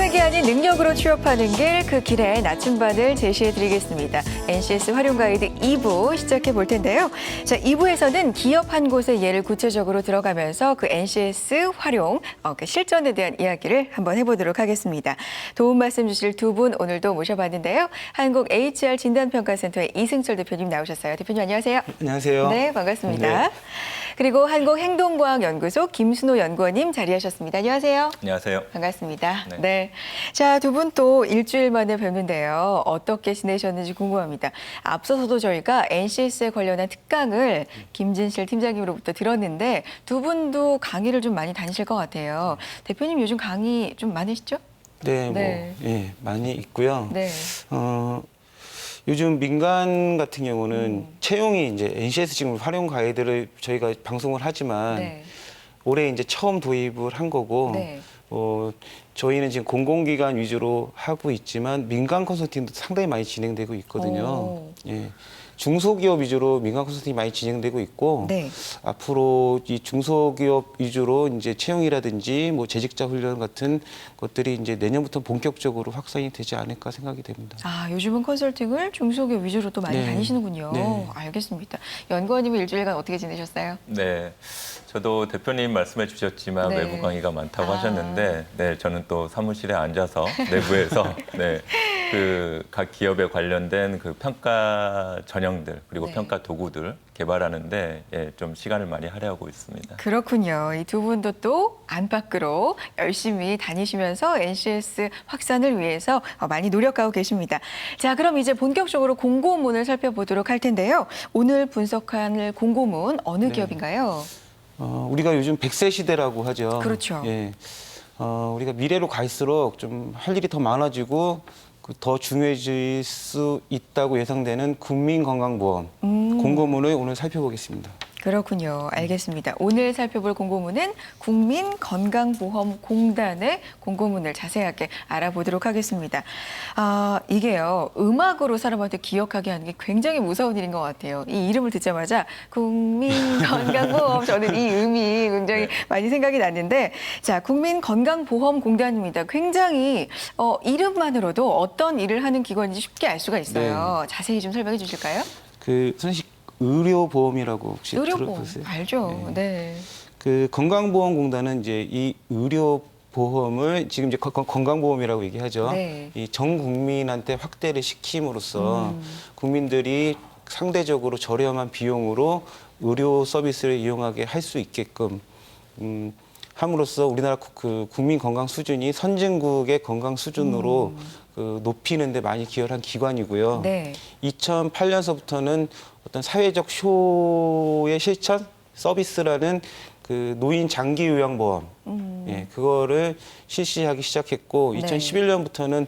실력이 아닌 능력으로 취업하는 길, 그 길의 나침반을 제시해드리겠습니다. NCS 활용 가이드 2부 시작해 볼 텐데요. 자, 2부에서는 기업 한 곳의 예를 구체적으로 들어가면서 그 NCS 활용, 그 실전에 대한 이야기를 한번 해보도록 하겠습니다. 도움 말씀 주실 두 분 오늘도 모셔봤는데요. 한국 HR 진단평가센터의 이승철 대표님 나오셨어요. 대표님 안녕하세요. 안녕하세요. 네, 반갑습니다. 네. 그리고 한국행동과학연구소 김순호 연구원님 자리하셨습니다. 안녕하세요. 안녕하세요. 반갑습니다. 네. 네. 자, 두 분 또 일주일 만에 뵙는데요. 어떻게 지내셨는지 궁금합니다. 앞서서도 저희가 NCS에 관련한 특강을 김진실 팀장님으로부터 들었는데 두 분도 강의를 좀 많이 다니실 것 같아요. 대표님 요즘 강의 좀 많으시죠? 네, 네. 예, 많이 있고요. 네. 요즘 민간 같은 경우는 채용이 이제 NCS 지금 활용 가이드를 저희가 방송을 하지만 네. 올해 이제 처음 도입을 한 거고, 네. 저희는 지금 공공기관 위주로 하고 있지만 민간 컨설팅도 상당히 많이 진행되고 있거든요. 오. 예. 중소기업 위주로 민간 컨설팅이 많이 진행되고 있고, 네. 앞으로 이 중소기업 위주로 이제 채용이라든지 뭐 재직자 훈련 같은 것들이 이제 내년부터 본격적으로 확산이 되지 않을까 생각이 됩니다. 아, 요즘은 컨설팅을 중소기업 위주로 또 많이 네. 다니시는군요. 네. 알겠습니다. 연구원님은 일주일간 어떻게 지내셨어요? 네, 저도 대표님 말씀해 주셨지만 네. 외부 강의가 많다고 아. 하셨는데, 네, 저는 또 사무실에 앉아서 내부에서 네, 그 각 기업에 관련된 그 평가 전형들 그리고 네. 평가 도구들 개발하는데 좀 시간을 많이 할애하고 있습니다. 그렇군요. 이 두 분도 또 안팎으로 열심히 다니시면서 NCS 확산을 위해서 많이 노력하고 계십니다. 자, 그럼 이제 본격적으로 공고문을 살펴보도록 할 텐데요. 오늘 분석할 공고문 어느 네. 기업인가요? 우리가 요즘 100세 시대라고 하죠. 그렇죠. 예. 우리가 미래로 갈수록 좀 할 일이 더 많아지고 더 중요해질 수 있다고 예상되는 국민건강보험 공고문을 오늘 살펴보겠습니다. 그렇군요. 알겠습니다. 오늘 살펴볼 공고문은 국민건강보험공단의 공고문을 자세하게 알아보도록 하겠습니다. 이게요, 음악으로 사람한테 기억하게 하는 게 굉장히 무서운 일인 것 같아요. 이 이름을 듣자마자 국민건강보험, 저는 이 의미 굉장히 많이 생각이 났는데, 자, 국민건강보험공단입니다. 굉장히 이름만으로도 어떤 일을 하는 기관인지 쉽게 알 수가 있어요. 자세히 좀 설명해 주실까요? 선생님, 의료보험이라고 혹시 의료보험 들어보세요? 알죠. 네. 그 건강보험공단은 이제 이 의료보험을 지금 이제 건강보험이라고 얘기하죠. 네. 이 전 국민한테 확대를 시킴으로써 국민들이 상대적으로 저렴한 비용으로 의료 서비스를 이용하게 할 수 있게끔 함으로써 우리나라 그 국민 건강 수준이 선진국의 건강 수준으로 높이는 데 많이 기여를 한 기관이고요. 네. 2008년서부터는 어떤 사회적 쇼의 실천 서비스라는 그 노인 장기 요양보험 예, 그거를 실시하기 시작했고 네. 2011년부터는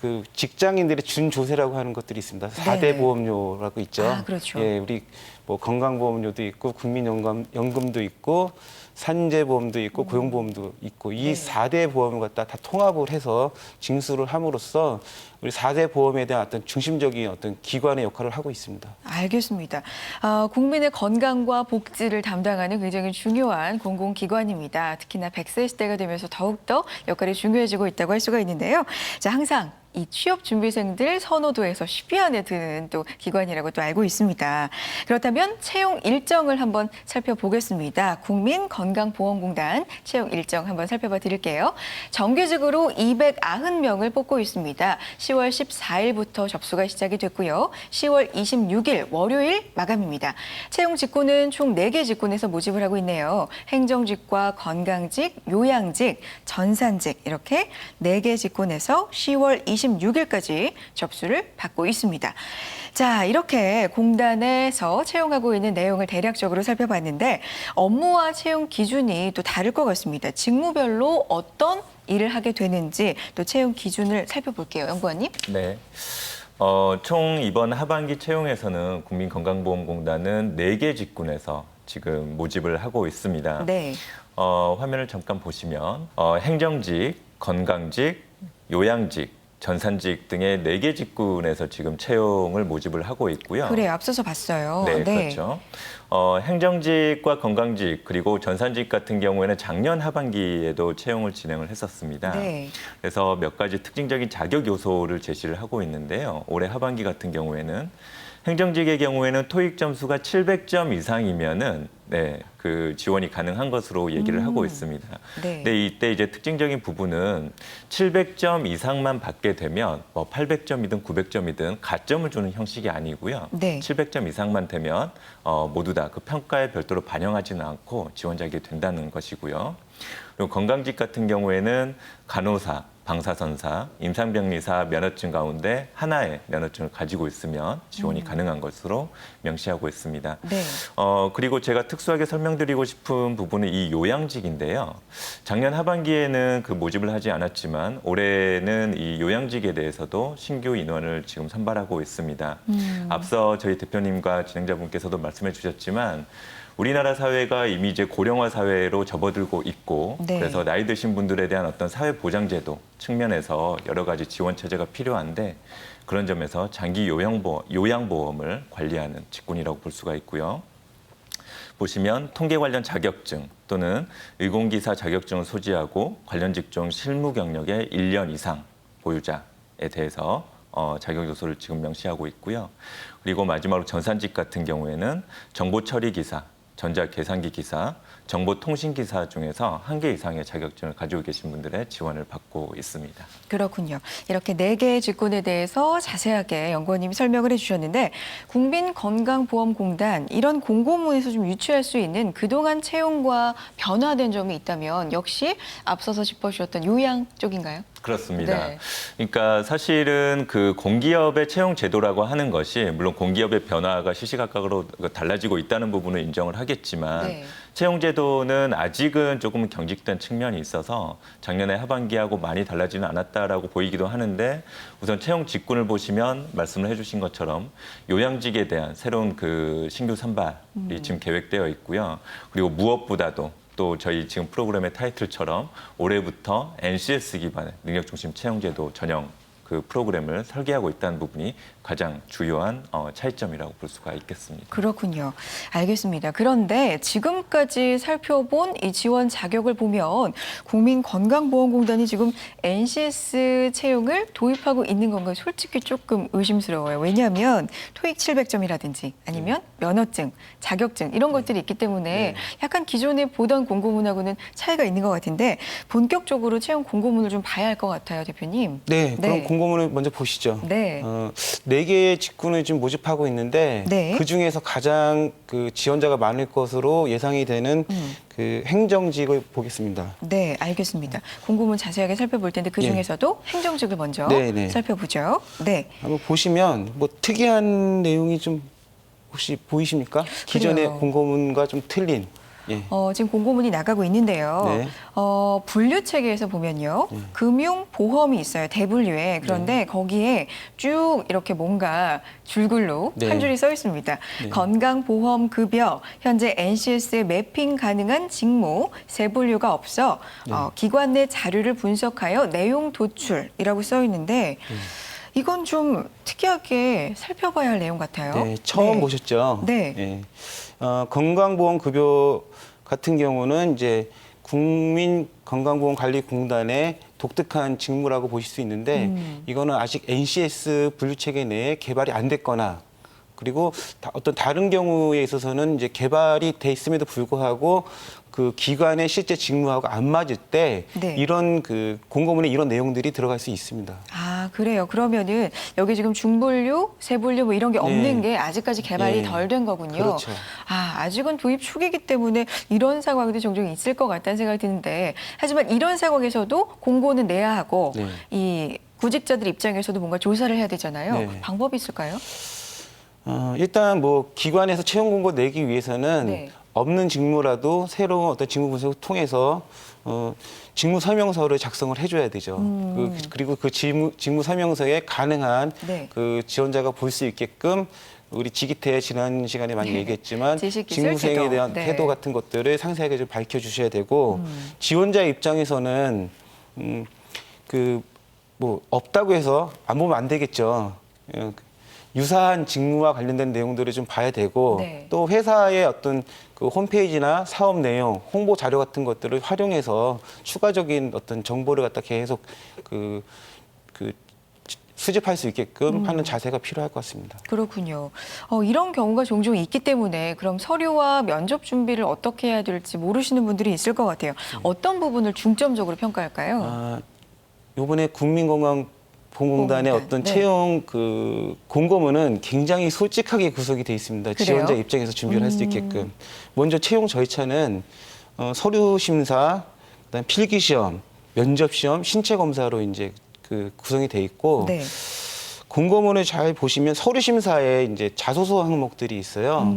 그 직장인들의 준조세라고 하는 것들이 있습니다. 4대 보험료라고 있죠. 아, 그렇죠. 예, 우리 뭐 건강보험료도 있고 국민연금도 있고 산재보험도 있고 고용보험도 있고 이 4대 보험을 갖다 다 통합을 해서 징수를 함으로써 우리 4대 보험에 대한 어떤 중심적인 어떤 기관의 역할을 하고 있습니다. 알겠습니다. 국민의 건강과 복지를 담당하는 굉장히 중요한 공공기관입니다. 특히나 100세 시대가 되면서 더욱더 역할이 중요해지고 있다고 할 수가 있는데요. 자, 항상 이 취업 준비생들 선호도에서 10위 안에 드는 또 기관이라고 또 알고 있습니다. 그렇다면 채용 일정을 한번 살펴보겠습니다. 국민건강보험공단 채용 일정 한번 살펴봐 드릴게요. 정규직으로 290명을 뽑고 있습니다. 10월 14일부터 접수가 시작이 됐고요. 10월 26일 월요일 마감입니다. 채용 직군은 총 4개 직군에서 모집을 하고 있네요. 행정직과 건강직, 요양직, 전산직 이렇게 4개 직군에서 10월 26일까지 접수를 받고 있습니다. 자, 이렇게 공단에서 채용하고 있는 내용을 대략적으로 살펴봤는데 업무와 채용 기준이 또 다를 것 같습니다. 직무별로 어떤 일을 하게 되는지 또 채용 기준을 살펴볼게요. 연구원님. 네. 총 이번 하반기 채용에서는 국민건강보험공단은 4개 직군에서 지금 모집을 하고 있습니다. 네. 화면을 잠깐 보시면 행정직, 건강직, 요양직, 전산직 등의 4개 직군에서 지금 채용을 모집을 하고 있고요. 그래요. 앞서서 봤어요. 네, 그렇죠. 행정직과 건강직 그리고 전산직 같은 경우에는 작년 하반기에도 채용을 진행을 했었습니다. 네. 그래서 몇 가지 특징적인 자격 요소를 제시를 하고 있는데요. 올해 하반기 같은 경우에는 행정직의 경우에는 토익 점수가 700점 이상이면은 그 지원이 가능한 것으로 얘기를 하고 있습니다. 네. 근데 이때 이제 특징적인 부분은 700점 이상만 받게 되면 800점이든 900점이든 가점을 주는 형식이 아니고요. 네. 700점 이상만 되면 모두 다 그 평가에 별도로 반영하지는 않고 지원 자격이 된다는 것이고요. 그리고 건강직 같은 경우에는 간호사, 방사선사, 임상병리사 면허증 가운데 하나의 면허증을 가지고 있으면 지원이 가능한 것으로 명시하고 있습니다. 네. 그리고 제가 특수하게 설명드리고 싶은 부분은 이 요양직인데요. 작년 하반기에는 그 모집을 하지 않았지만 올해는 이 요양직에 대해서도 신규 인원을 지금 선발하고 있습니다. 앞서 저희 대표님과 진행자분께서도 말씀해 주셨지만 우리나라 사회가 이미 이제 고령화 사회로 접어들고 있고 네. 그래서 나이 드신 분들에 대한 어떤 사회 보장제도 측면에서 여러 가지 지원 체제가 필요한데 그런 점에서 장기 요양보험을 관리하는 직군이라고 볼 수가 있고요. 보시면 통계 관련 자격증 또는 의공기사 자격증을 소지하고 관련 직종 실무 경력의 1년 이상 보유자에 대해서 자격 요소를 지금 명시하고 있고요. 그리고 마지막으로 전산직 같은 경우에는 정보처리기사, 전자계산기 기사, 정보통신기사 중에서 1개 이상의 자격증을 가지고 계신 분들의 지원을 받고 있습니다. 그렇군요. 이렇게 4개의 직군에 대해서 자세하게 연구원님이 설명을 해주셨는데 국민건강보험공단 이런 공고문에서 좀 유추할 수 있는 그동안 채용과 변화된 점이 있다면 역시 앞서서 짚어주셨던 요양 쪽인가요? 그렇습니다. 네. 그러니까 사실은 그 공기업의 채용 제도라고 하는 것이 물론 공기업의 변화가 시시각각으로 달라지고 있다는 부분을 인정을 하겠지만 네. 채용 제도는 아직은 조금 경직된 측면이 있어서 작년에 하반기하고 많이 달라지는 않았다라고 보이기도 하는데 우선 채용 직군을 보시면 말씀을 해주신 것처럼 요양직에 대한 새로운 그 신규 선발이 지금 계획되어 있고요. 그리고 무엇보다도 또 저희 지금 프로그램의 타이틀처럼 올해부터 NCS 기반의 능력중심 채용제도 전형 그 프로그램을 설계하고 있다는 부분이 가장 주요한 차이점이라고 볼 수가 있겠습니다. 그렇군요. 알겠습니다. 그런데 지금까지 살펴본 이 지원 자격을 보면 국민건강보험공단이 지금 NCS 채용을 도입하고 있는 건가요? 솔직히 조금 의심스러워요. 왜냐하면 토익 700점이라든지 아니면 면허증, 자격증 이런 것들이 있기 때문에 약간 기존에 보던 공고문하고는 차이가 있는 것 같은데 본격적으로 채용 공고문을 좀 봐야 할 것 같아요, 대표님. 네, 그럼 공고문을 먼저 보시죠. 네. 4개의 직군을 지금 모집하고 있는데 네. 그 중에서 가장 그 지원자가 많을 것으로 예상이 되는 그 행정직을 보겠습니다. 네, 알겠습니다. 공고문 자세하게 살펴볼 텐데 그 중에서도 행정직을 먼저 네. 살펴보죠. 네. 한번 보시면 뭐 특이한 내용이 좀 혹시 보이십니까? 기존의 그래요. 공고문과 좀 틀린. 예. 지금 공고문이 나가고 있는데요. 네. 분류 체계에서 보면요. 금융 보험이 있어요. 대분류에. 그런데 거기에 쭉 이렇게 뭔가 줄글로 네. 한 줄이 써 있습니다. 네. 건강보험 급여, 현재 NCS에 매핑 가능한 직무, 세분류가 없어 기관 내 자료를 분석하여 내용 도출이라고 써 있는데 이건 좀 특이하게 살펴봐야 할 내용 같아요. 네, 처음 네. 보셨죠? 네. 예. 건강보험급여 같은 경우는 이제 국민건강보험관리공단의 독특한 직무라고 보실 수 있는데 이거는 아직 NCS 분류체계 내에 개발이 안 됐거나 그리고 어떤 다른 경우에 있어서는 이제 개발이 돼 있음에도 불구하고 그 기관의 실제 직무하고 안 맞을 때 네. 이런 그 공고문에 이런 내용들이 들어갈 수 있습니다. 아, 그래요. 그러면은 여기 지금 중분류, 세분류 뭐 이런 게 없는 게 아직까지 개발이 네. 덜 된 거군요. 그렇죠. 아직은 도입 초기이기 때문에 이런 상황도 종종 있을 것 같다는 생각이 드는데 하지만 이런 상황에서도 공고는 내야 하고 네. 이 구직자들 입장에서도 뭔가 조사를 해야 되잖아요. 네. 그 방법이 있을까요? 일단 뭐 기관에서 채용 공고 내기 위해서는 네. 없는 직무라도 새로운 어떤 직무 분석을 통해서 직무 설명서를 작성을 해줘야 되죠. 그리고 그 직무 설명서에 가능한 네. 그 지원자가 볼 수 있게끔 우리 지기태 지난 시간에 많이 네. 얘기했지만 지식기술 직무 수행에 태도. 대한 네. 태도 같은 것들을 상세하게 좀 밝혀주셔야 되고 지원자 입장에서는 그 뭐 없다고 해서 안 보면 안 되겠죠. 유사한 직무와 관련된 내용들을 좀 봐야 되고 네. 또 회사의 어떤 그 홈페이지나 사업 내용, 홍보 자료 같은 것들을 활용해서 추가적인 어떤 정보를 갖다 계속 그 수집할 수 있게끔 하는 자세가 필요할 것 같습니다. 그렇군요. 이런 경우가 종종 있기 때문에 그럼 서류와 면접 준비를 어떻게 해야 될지 모르시는 분들이 있을 것 같아요. 어떤 부분을 중점적으로 평가할까요? 이번에 국민건강보험공단의 어떤 네. 채용 그 공고문은 굉장히 솔직하게 구성이 돼 있습니다. 그래요? 지원자 입장에서 준비를 할 수 있게끔. 먼저 채용 절차는 서류 심사, 그다음 필기 시험, 면접 시험, 신체 검사로 이제 그 구성이 돼 있고 네. 공고문을 잘 보시면 서류 심사에 이제 자소서 항목들이 있어요.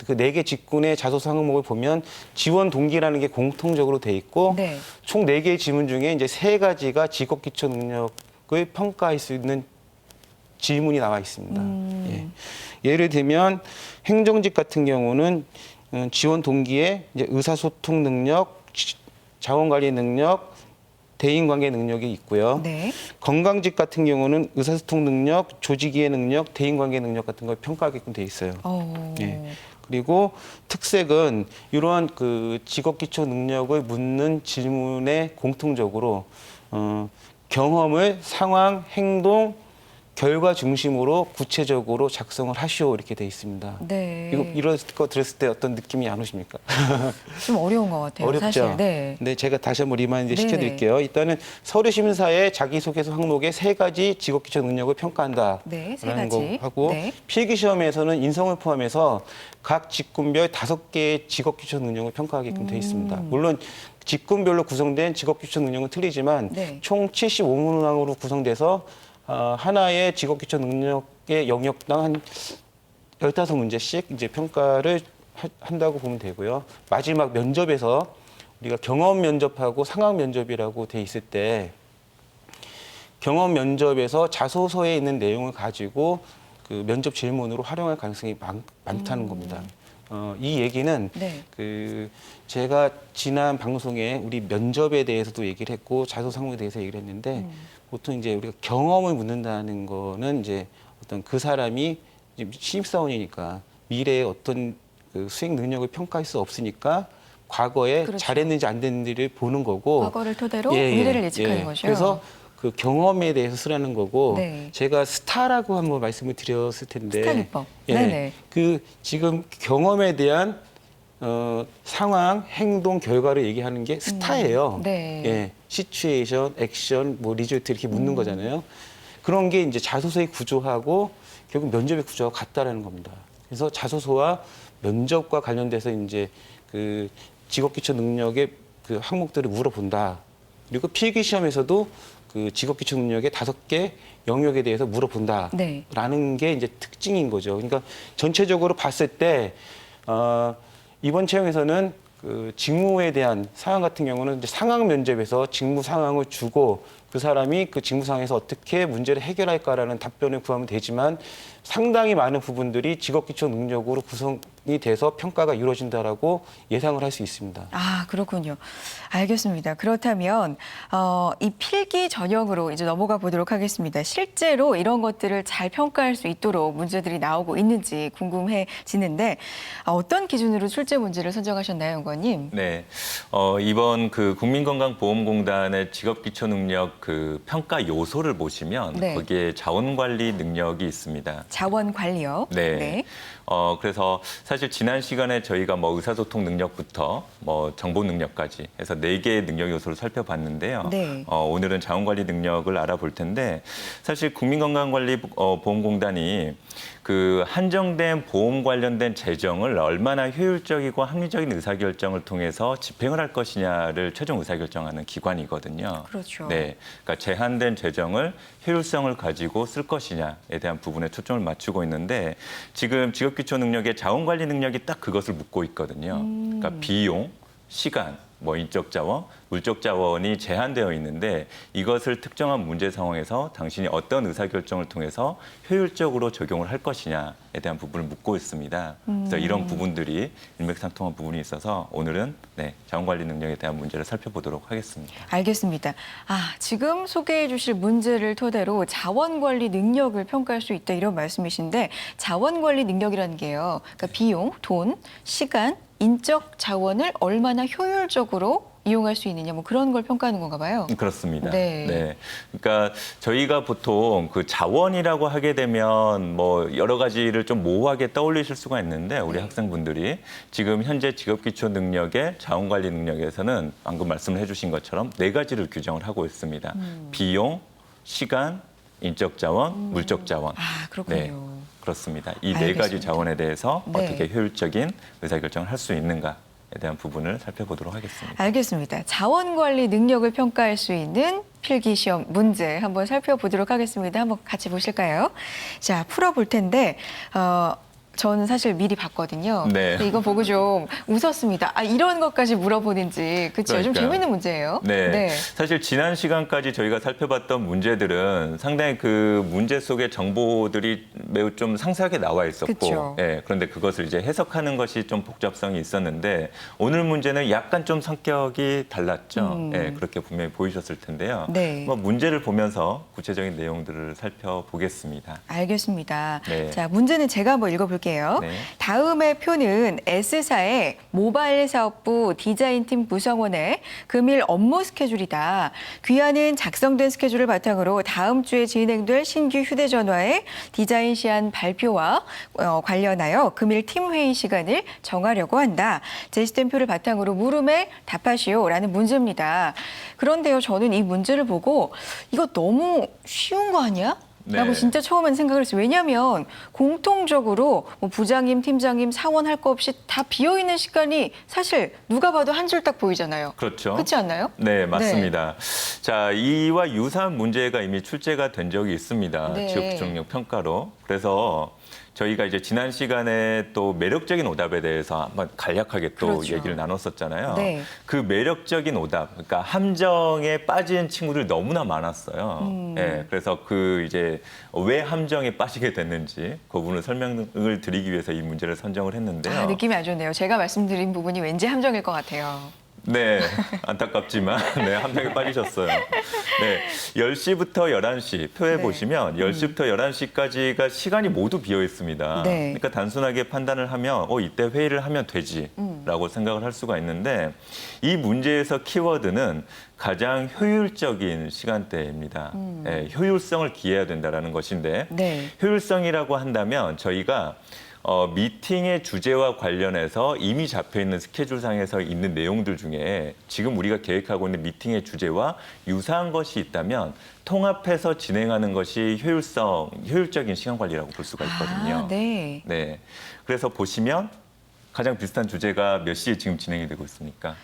그 4개 직군의 자소서 항목을 보면 지원 동기라는 게 공통적으로 돼 있고 네. 총 4개의 지문 중에 이제 3가지가 직업 기초 능력을 평가할 수 있는 질문이 나와 있습니다. 예를 들면 행정직 같은 경우는 지원 동기에 이제 의사소통 능력, 자원관리 능력, 대인관계 능력이 있고요. 네. 건강직 같은 경우는 의사소통 능력, 조직이해 능력, 대인관계 능력 같은 걸 평가하게끔 돼 있어요. 예. 그리고 특색은 이러한 그 직업 기초 능력을 묻는 질문에 공통적으로 경험을 상황, 행동, 결과 중심으로 구체적으로 작성을 하시오 이렇게 돼 있습니다. 네. 이런 거 들었을 때 어떤 느낌이 안 오십니까? 좀 어려운 것 같아요. 어렵죠. 사실. 네. 네, 제가 다시 한번 리마인드 네네. 시켜드릴게요. 일단은 서류 심사의 자기소개서 항목에 3가지 직업 기초 능력을 평가한다. 네, 세 라는 가지. 거 하고 네. 필기 시험에서는 인성을 포함해서 각 직군별 5개의 직업 기초 능력을 평가하게끔 돼 있습니다. 물론 직군별로 구성된 직업 기초 능력은 틀리지만 네. 총 75문항으로 구성돼서 하나의 직업 기초 능력의 영역당 한 15문제씩 이제 평가를 한다고 보면 되고요. 마지막 면접에서 우리가 경험 면접하고 상황 면접이라고 돼 있을 때 경험 면접에서 자소서에 있는 내용을 가지고 그 면접 질문으로 활용할 가능성이 많다는 겁니다. 이 얘기는 네. 그 제가 지난 방송에 우리 면접에 대해서도 얘기를 했고 자소서 항목에 대해서 얘기를 했는데 보통 이제 우리가 경험을 묻는다는 거는 이제 어떤 그 사람이 신입사원이니까 미래에 어떤 그 수행 능력을 평가할 수 없으니까 과거에 그렇죠. 잘했는지 안 됐는지를 보는 거고 과거를 토대로 미래를 예측하는 거죠. 그래서 그 경험에 대해서 쓰라는 거고 네. 제가 스타라고 한번 말씀을 드렸을 텐데 스타 기법. 예, 네네. 그 지금 경험에 대한 상황, 행동, 결과를 얘기하는 게 스타예요. 네. 예, 시츄에이션, 액션, 뭐 리졸트 이렇게 묻는 거잖아요. 그런 게 이제 자소서의 구조하고 결국 면접의 구조하고 같다라는 겁니다. 그래서 자소서와 면접과 관련돼서 이제 그 직업 기초 능력의 그 항목들을 물어본다. 그리고 필기 시험에서도 그 직업 기초 능력의 5개 영역에 대해서 물어본다라는 네. 게 이제 특징인 거죠. 그러니까 전체적으로 봤을 때 이번 채용에서는 그 직무에 대한 상황 같은 경우는 이제 상황 면접에서 직무 상황을 주고 그 사람이 그 직무 상황에서 어떻게 문제를 해결할까라는 답변을 구하면 되지만 상당히 많은 부분들이 직업 기초 능력으로 구성이 돼서 평가가 이루어진다라고 예상을 할 수 있습니다. 아, 그렇군요. 알겠습니다. 그렇다면 이 필기 전형으로 이제 넘어가 보도록 하겠습니다. 실제로 이런 것들을 잘 평가할 수 있도록 문제들이 나오고 있는지 궁금해지는데 어떤 기준으로 출제 문제를 선정하셨나요, 연구원님? 네, 이번 그 국민건강보험공단의 직업기초능력 그 평가 요소를 보시면 네. 거기에 자원관리 능력이 있습니다. 자원 관리요. 네. 그래서 사실 지난 시간에 저희가 뭐 의사소통 능력부터 뭐 정보 능력까지 해서 4개의 능력 요소를 살펴봤는데요. 네. 오늘은 자원관리 능력을 알아볼 텐데 사실 국민건강관리보험공단이 그 한정된 보험 관련된 재정을 얼마나 효율적이고 합리적인 의사결정을 통해서 집행을 할 것이냐를 최종 의사결정하는 기관이거든요. 그렇죠. 네, 그러니까 제한된 재정을 효율성을 가지고 쓸 것이냐에 대한 부분에 초점을 맞추고 있는데 지금 직업기초 능력의 자원관리 능력이 딱 그것을 묻고 있거든요. 그러니까 비용, 시간, 뭐 인적 자원, 물적 자원이 제한되어 있는데 이것을 특정한 문제 상황에서 당신이 어떤 의사결정을 통해서 효율적으로 적용을 할 것이냐에 대한 부분을 묻고 있습니다. 그래서 이런 부분들이 일맥상통한 부분이 있어서 오늘은 네, 자원관리 능력에 대한 문제를 살펴보도록 하겠습니다. 알겠습니다. 지금 소개해 주실 문제를 토대로 자원관리 능력을 평가할 수 있다 이런 말씀이신데 자원관리 능력이라는 게요. 그러니까 비용, 돈, 시간, 인적 자원을 얼마나 효율적으로 이용할 수 있느냐 뭐 그런 걸 평가하는 건가 봐요. 그렇습니다. 네. 네. 그러니까 저희가 보통 그 자원이라고 하게 되면 뭐 여러 가지를 좀 모호하게 떠올리실 수가 있는데 우리 학생분들이 지금 현재 직업기초 능력의 자원관리 능력에서는 방금 말씀을 해주신 것처럼 4가지를 규정을 하고 있습니다. 비용, 시간, 인적 자원, 물적 자원. 그렇군요. 네, 그렇습니다. 이 알겠습니다. 4가지 자원에 대해서 네. 어떻게 효율적인 의사결정을 할 수 있는가에 대한 부분을 살펴보도록 하겠습니다. 알겠습니다. 자원관리 능력을 평가할 수 있는 필기시험 문제 한번 살펴보도록 하겠습니다. 한번 같이 보실까요? 자, 풀어볼 텐데 저는 사실 미리 봤거든요. 네. 근데 이거 보고 좀 웃었습니다. 이런 것까지 물어보는지. 그렇죠. 좀 그러니까요. 재밌는 문제예요. 네. 사실 지난 시간까지 저희가 살펴봤던 문제들은 상당히 그 문제 속의 정보들이 매우 좀 상세하게 나와 있었고, 그쵸. 예, 그런데 그것을 이제 해석하는 것이 좀 복잡성이 있었는데 오늘 문제는 약간 좀 성격이 달랐죠. 예, 그렇게 분명히 보이셨을 텐데요. 네. 뭐 문제를 보면서 구체적인 내용들을 살펴보겠습니다. 알겠습니다. 네. 자, 문제는 제가 한번 읽어볼게요. 네. 다음의 표는 S사의 모바일 사업부 디자인팀 구성원의 금일 업무 스케줄이다. 귀하는 작성된 스케줄을 바탕으로 다음 주에 진행될 신규 휴대전화의 디자인 시안 발표와 관련하여 금일 팀 회의 시간을 정하려고 한다. 제시된 표를 바탕으로 물음에 답하시오라는 문제입니다. 그런데요, 저는 이 문제를 보고 이거 너무 쉬운 거 아니야? 라고 네. 진짜 처음엔 생각을 했어요. 왜냐하면 공통적으로 뭐 부장님, 팀장님, 사원 할 거 없이 다 비어있는 시간이 사실 누가 봐도 한 줄 딱 보이잖아요. 그렇죠. 그렇지 않나요? 네, 맞습니다. 자, 이와 유사한 문제가 이미 출제가 된 적이 있습니다. 네. 직업능력 평가로. 그래서 저희가 이제 지난 시간에 또 매력적인 오답에 대해서 한번 간략하게 또 그렇죠. 얘기를 나눴었잖아요. 네. 그 매력적인 오답, 그러니까 함정에 빠진 친구들 너무나 많았어요. 예, 그래서 그 이제 왜 함정에 빠지게 됐는지 그 부분을 설명을 드리기 위해서 이 문제를 선정을 했는데요. 느낌이 아주 좋네요. 제가 말씀드린 부분이 왠지 함정일 것 같아요. 네, 안타깝지만 네, 함정에 빠지셨어요. 네, 10시부터 11시 표에 네. 보시면 10시부터 11시까지가 시간이 모두 비어 있습니다. 네. 그러니까 단순하게 판단을 하면 이때 회의를 하면 되지라고 생각을 할 수가 있는데 이 문제에서 키워드는 가장 효율적인 시간대입니다. 네, 효율성을 기해야 된다는 것인데 네. 효율성이라고 한다면 저희가 미팅의 주제와 관련해서 이미 잡혀있는 스케줄상에서 있는 내용들 중에 지금 우리가 계획하고 있는 미팅의 주제와 유사한 것이 있다면 통합해서 진행하는 것이 효율적인 시간 관리라고 볼 수가 있거든요. 네. 네. 그래서 보시면 가장 비슷한 주제가 몇 시에 지금 진행이 되고 있습니까?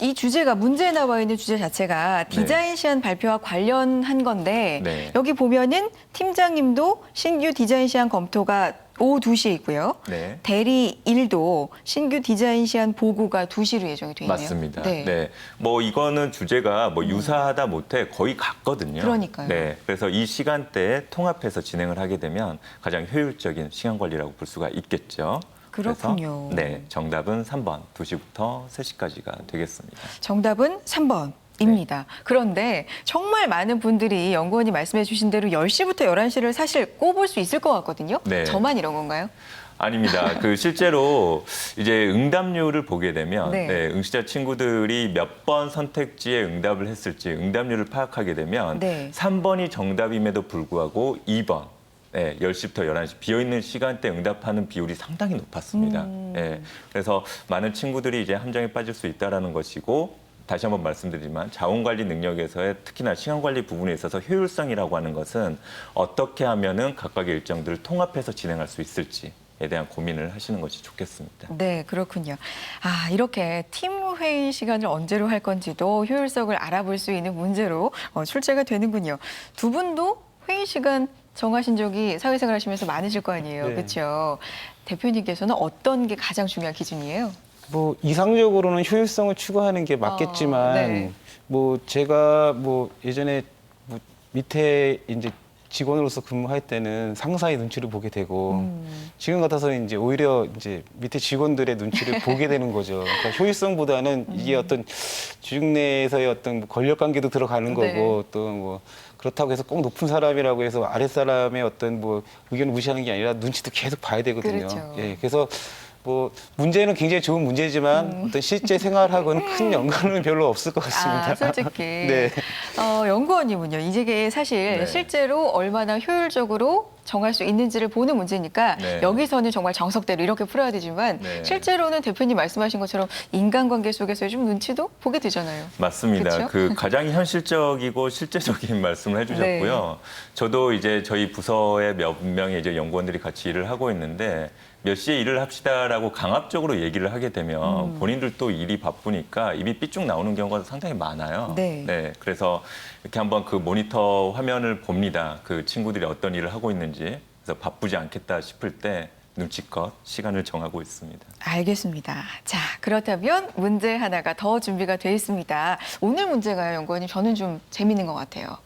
이 주제가 문제에 나와 있는 주제 자체가 디자인 시안 발표와 관련한 건데 네. 여기 보면은 팀장님도 신규 디자인 시안 검토가 오후 2시에 있고요. 네. 대리 1도 신규 디자인 시안 보고가 2시로 예정이 돼 있네요. 맞습니다. 네. 네. 뭐 이거는 주제가 뭐 유사하다 못해 거의 같거든요. 그러니까요. 네. 그래서 이 시간대에 통합해서 진행을 하게 되면 가장 효율적인 시간 관리라고 볼 수가 있겠죠. 그렇군요. 그래서 네, 정답은 3번 2시부터 3시까지가 되겠습니다. 정답은 3번. 입니다. 그런데 정말 많은 분들이 연구원이 말씀해 주신 대로 10시부터 11시를 사실 꼽을 수 있을 것 같거든요. 네. 저만 이런 건가요? 아닙니다. 그 실제로 이제 응답률을 보게 되면 네. 네, 응시자 친구들이 몇 번 선택지에 응답을 했을지 응답률을 파악하게 되면 네. 3번이 정답임에도 불구하고 2번 네, 10시부터 11시 비어있는 시간대 응답하는 비율이 상당히 높았습니다. 네, 그래서 많은 친구들이 이제 함정에 빠질 수 있다는 것이고 다시 한번 말씀드리지만 자원관리 능력에서의 특히나 시간관리 부분에 있어서 효율성이라고 하는 것은 어떻게 하면은 각각의 일정들을 통합해서 진행할 수 있을지에 대한 고민을 하시는 것이 좋겠습니다. 네, 그렇군요. 이렇게 팀 회의 시간을 언제로 할 건지도 효율성을 알아볼 수 있는 문제로 출제가 되는군요. 두 분도 회의 시간 정하신 적이 사회생활 하시면서 많으실 거 아니에요. 네. 그렇죠? 대표님께서는 어떤 게 가장 중요한 기준이에요? 뭐 이상적으로는 효율성을 추구하는 게 맞겠지만 네. 뭐 제가 뭐 예전에 뭐 밑에 이제 직원으로서 근무할 때는 상사의 눈치를 보게 되고 지금 같아서는 이제 오히려 이제 밑에 직원들의 눈치를 보게 되는 거죠. 그러니까 효율성보다는 이게 어떤 조직 내에서의 어떤 뭐 권력 관계도 들어가는 네. 거고 또 뭐 그렇다고 해서 꼭 높은 사람이라고 해서 아랫 사람의 어떤 뭐 의견을 무시하는 게 아니라 눈치도 계속 봐야 되거든요. 그렇죠. 예, 그래서 뭐 문제는 굉장히 좋은 문제지만 어떤 실제 생활하고는 큰 연관은 별로 없을 것 같습니다. 아, 솔직히. 네. 연구원님은요, 이게 사실 네. 실제로 얼마나 효율적으로 정할 수 있는지를 보는 문제니까 네. 여기서는 정말 정석대로 이렇게 풀어야 되지만 네. 실제로는 대표님 말씀하신 것처럼 인간관계 속에서의 좀 눈치도 보게 되잖아요. 맞습니다. 그쵸? 그 가장 현실적이고 실제적인 말씀을 해주셨고요. 저도 이제 저희 부서에 몇 명의 이제 연구원들이 같이 일을 하고 있는데 몇 시에 일을 합시다라고 강압적으로 얘기를 하게 되면 본인들도 일이 바쁘니까 입이 삐쭉 나오는 경우가 상당히 많아요. 네. 그래서 이렇게 한번 그 모니터 화면을 봅니다. 그 친구들이 어떤 일을 하고 있는지. 그래서 바쁘지 않겠다 싶을 때 눈치껏 시간을 정하고 있습니다. 알겠습니다. 자, 그렇다면 문제 하나가 더 준비가 돼 있습니다. 오늘 문제가요, 연구원님, 저는 좀 재밌는 것 같아요.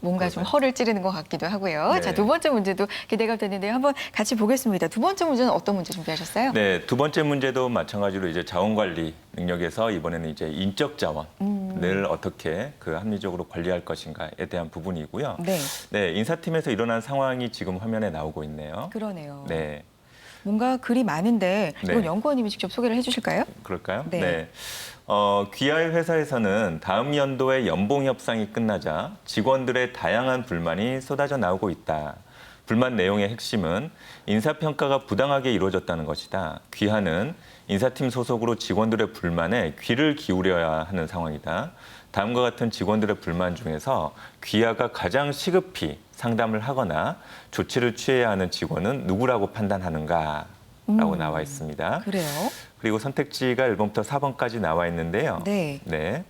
뭔가 좀 그러세요? 허를 찌르는 것 같기도 하고요. 네. 자, 두 번째 문제도 기대가 되는데요. 한번 같이 보겠습니다. 두 번째 문제는 어떤 문제 준비하셨어요? 네, 두 번째 문제도 마찬가지로 이제 자원관리 능력에서 이번에는 이제 인적 자원을 어떻게 그 합리적으로 관리할 것인가에 대한 부분이고요. 네. 네, 인사팀에서 일어난 상황이 지금 화면에 나오고 있네요. 그러네요. 네, 뭔가 글이 많은데 이건 네. 연구원님이 직접 소개를 해주실까요? 그럴까요? 네. 귀하의 회사에서는 다음 연도에 연봉 협상이 끝나자 직원들의 다양한 불만이 쏟아져 나오고 있다. 불만 내용의 핵심은 인사평가가 부당하게 이루어졌다는 것이다. 귀하는 인사팀 소속으로 직원들의 불만에 귀를 기울여야 하는 상황이다. 다음과 같은 직원들의 불만 중에서 귀하가 가장 시급히 상담을 하거나 조치를 취해야 하는 직원은 누구라고 판단하는가? 라고 나와 있습니다. 그래요? 그리고 선택지가 1번부터 4번까지 나와 있는데요. 네.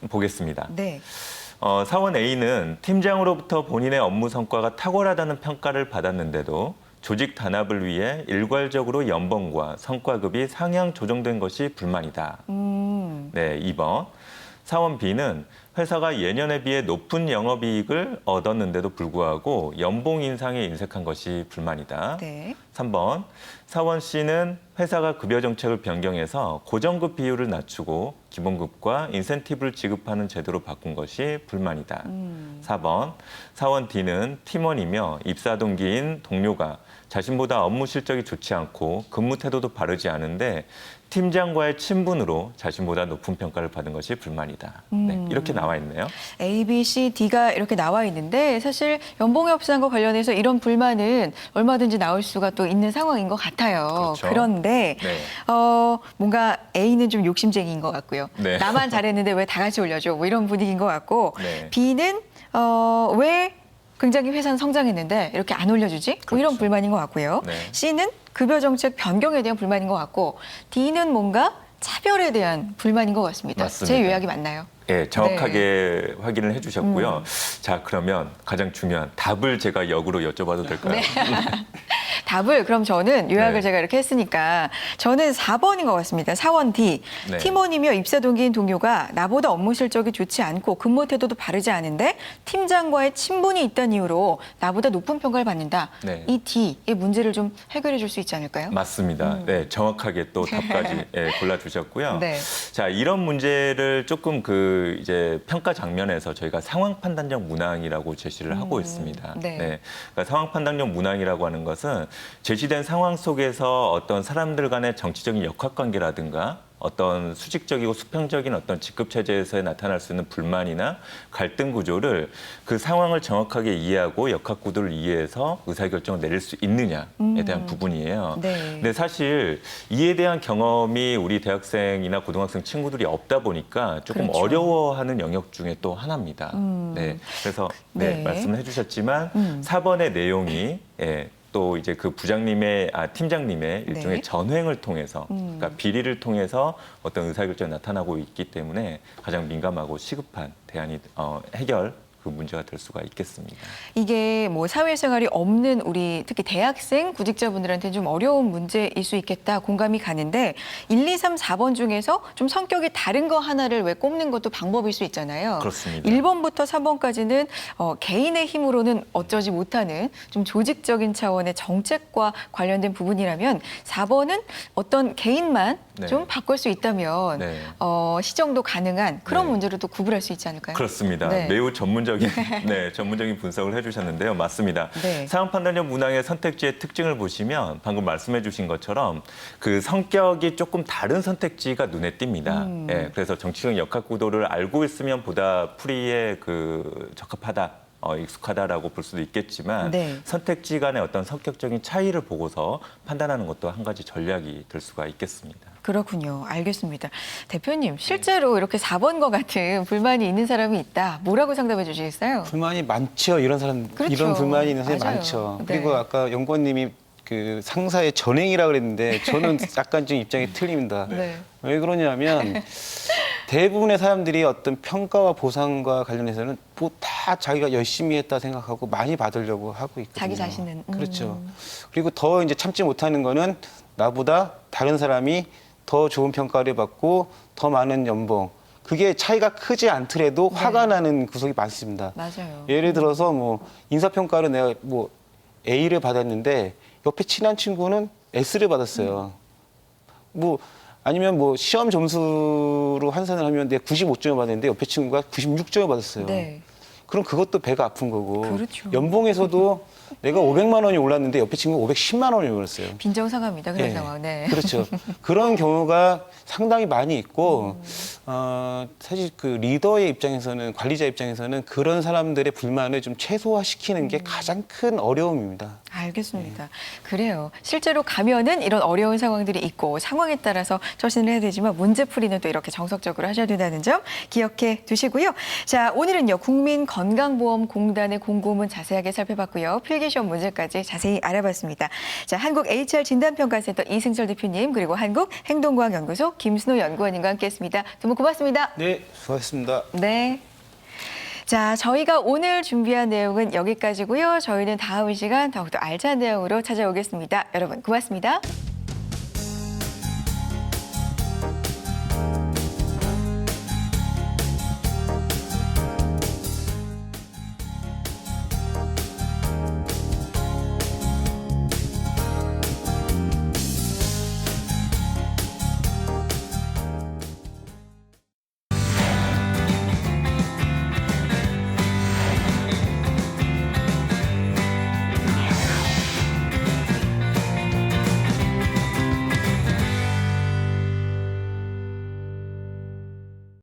보겠습니다. 네. 사원 A는 팀장으로부터 본인의 업무 성과가 탁월하다는 평가를 받았는데도 조직 단합을 위해 일괄적으로 연봉과 성과급이 상향 조정된 것이 불만이다. 네, 2번. 사원 B는 회사가 예년에 비해 높은 영업이익을 얻었는데도 불구하고 연봉 인상에 인색한 것이 불만이다. 네. 3번. 사원 C는 회사가 급여 정책을 변경해서 고정급 비율을 낮추고 기본급과 인센티브를 지급하는 제도로 바꾼 것이 불만이다. 4번. 사원 D는 팀원이며 입사 동기인 동료가 자신보다 업무 실적이 좋지 않고 근무 태도도 바르지 않은데 팀장과의 친분으로 자신보다 높은 평가를 받은 것이 불만이다. 네, 이렇게 나와 있네요. A, B, C, D가 이렇게 나와 있는데 사실 연봉 협상과 관련해서 이런 불만은 얼마든지 나올 수가 또 있는 상황인 것 같아요. 그렇죠. 그런데 네. 뭔가 A는 좀 욕심쟁이인 것 같고요. 네. 나만 잘했는데 왜 다 같이 올려줘? 뭐 이런 분위기인 것 같고 네. B는 왜 굉장히 회사는 성장했는데 이렇게 안 올려주지? 뭐 이런 그렇죠. 불만인 것 같고요. 네. C는 급여 정책 변경에 대한 불만인 것 같고 D는 뭔가 차별에 대한 불만인 것 같습니다. 맞습니다. 제 요약이 맞나요? 네, 정확하게 확인을 해주셨고요. 자, 그러면 가장 중요한 답을 제가 역으로 여쭤봐도 될까요? 네. 답을 그럼 저는 요약을 네. 제가 이렇게 했으니까 저는 4번인 것 같습니다. 사원 D. 네. 팀원이며 입사 동기인 동료가 나보다 업무 실적이 좋지 않고 근무 태도도 바르지 않은데 팀장과의 친분이 있다는 이유로 나보다 높은 평가를 받는다. 네. 이 D의 문제를 좀 해결해 줄 수 있지 않을까요? 맞습니다. 네, 정확하게 또 답까지 골라주셨고요. 네. 자, 이런 문제를 조금 이제 평가 장면에서 저희가 상황 판단력 문항이라고 제시를 하고 있습니다. 네. 그러니까 상황 판단력 문항이라고 하는 것은 제시된 상황 속에서 어떤 사람들 간의 정치적인 역학관계라든가 어떤 수직적이고 수평적인 어떤 직급체제에서 나타날 수 있는 불만이나 갈등 구조를 그 상황을 정확하게 이해하고 역학구도를 이해해서 의사결정을 내릴 수 있느냐에 대한 부분이에요. 네. 근데 사실 이에 대한 경험이 우리 대학생이나 고등학생 친구들이 없다 보니까 조금 그렇죠. 어려워하는 영역 중에 또 하나입니다. 네, 그래서 네. 말씀을 해주셨지만 4번의 내용이 또 이제 그 팀장님의 일종의 네. 전횡을 통해서, 그러니까 비리를 통해서 어떤 의사결정이 나타나고 있기 때문에 가장 민감하고 시급한 대안이 해결 그 문제가 될 수가 있겠습니다. 이게 뭐 사회생활이 없는 우리 특히 대학생, 구직자분들한테 좀 어려운 문제일 수 있겠다 공감이 가는데 1, 2, 3, 4번 중에서 좀 성격이 다른 거 하나를 왜 꼽는 것도 방법일 수 있잖아요. 그렇습니다. 1번부터 3번까지는 개인의 힘으로는 어쩌지 못하는 좀 조직적인 차원의 정책과 관련된 부분이라면 4번은 어떤 개인만 네. 좀 바꿀 수 있다면 네. 시정도 가능한 그런 네. 문제로 또 구분할 수 있지 않을까요? 그렇습니다. 네. 매우 전문적인 전문적인 분석을 해주셨는데요. 맞습니다. 네. 상황 판단력 문항의 선택지의 특징을 보시면 방금 말씀해주신 것처럼 그 성격이 조금 다른 선택지가 눈에 띕니다. 예, 그래서 정치적 역학 구도를 알고 있으면 보다 풀이에 그 적합하다. 익숙하다라고 볼 수도 있겠지만 네. 선택지 간의 어떤 성격적인 차이를 보고서 판단하는 것도 한 가지 전략이 될 수가 있겠습니다. 그렇군요. 알겠습니다. 대표님, 실제로 이렇게 4번과 같은 불만이 있는 사람이 있다. 뭐라고 상담해 주시겠어요? 불만이 많죠. 이런 사람, 그렇죠. 이런 불만이 있는 사람이 맞아요. 많죠. 네. 그리고 아까 연구원님이 그 상사의 전행이라고 그랬는데 저는 약간 좀 입장이 틀립니다. 네. 왜 그러냐면 대부분의 사람들이 어떤 평가와 보상과 관련해서는 뭐 다 자기가 열심히 했다 생각하고 많이 받으려고 하고 있거든요. 자기 자신은. 그렇죠. 그리고 더 이제 참지 못하는 거는 나보다 다른 사람이 더 좋은 평가를 받고 더 많은 연봉. 그게 차이가 크지 않더라도 화가 나는 구석이 많습니다. 맞아요. 예를 들어서 뭐 인사평가를 내가 뭐 A를 받았는데 옆에 친한 친구는 S를 받았어요. 뭐 아니면 뭐 시험 점수로 환산을 하면 내가 95점을 받았는데 옆에 친구가 96점을 받았어요. 네. 그럼 그것도 배가 아픈 거고. 그렇죠. 연봉에서도 내가 500만 원이 올랐는데 옆에 친구가 510만 원이 올랐어요. 빈정상합니다. 그런 예, 상황. 네. 그렇죠. 그런 경우가 상당히 많이 있고, 사실 그 리더의 입장에서는, 관리자 입장에서는 그런 사람들의 불만을 좀 최소화시키는 게 가장 큰 어려움입니다. 알겠습니다. 그래요. 실제로 가면은 이런 어려운 상황들이 있고 상황에 따라서 처신을 해야 되지만 문제풀이는 또 이렇게 정석적으로 하셔야 된다는 점 기억해 두시고요. 자, 오늘은요. 국민건강보험공단의 공고문 자세하게 살펴봤고요. 필기시험 문제까지 자세히 알아봤습니다. 자, 한국 HR 진단평가센터 이승철 대표님 그리고 한국행동과학연구소 김순호 연구원님과 함께했습니다. 두 분 고맙습니다. 네, 수고하셨습니다. 네. 자, 저희가 오늘 준비한 내용은 여기까지고요. 저희는 다음 시간 더욱더 알찬 내용으로 찾아오겠습니다. 여러분 고맙습니다.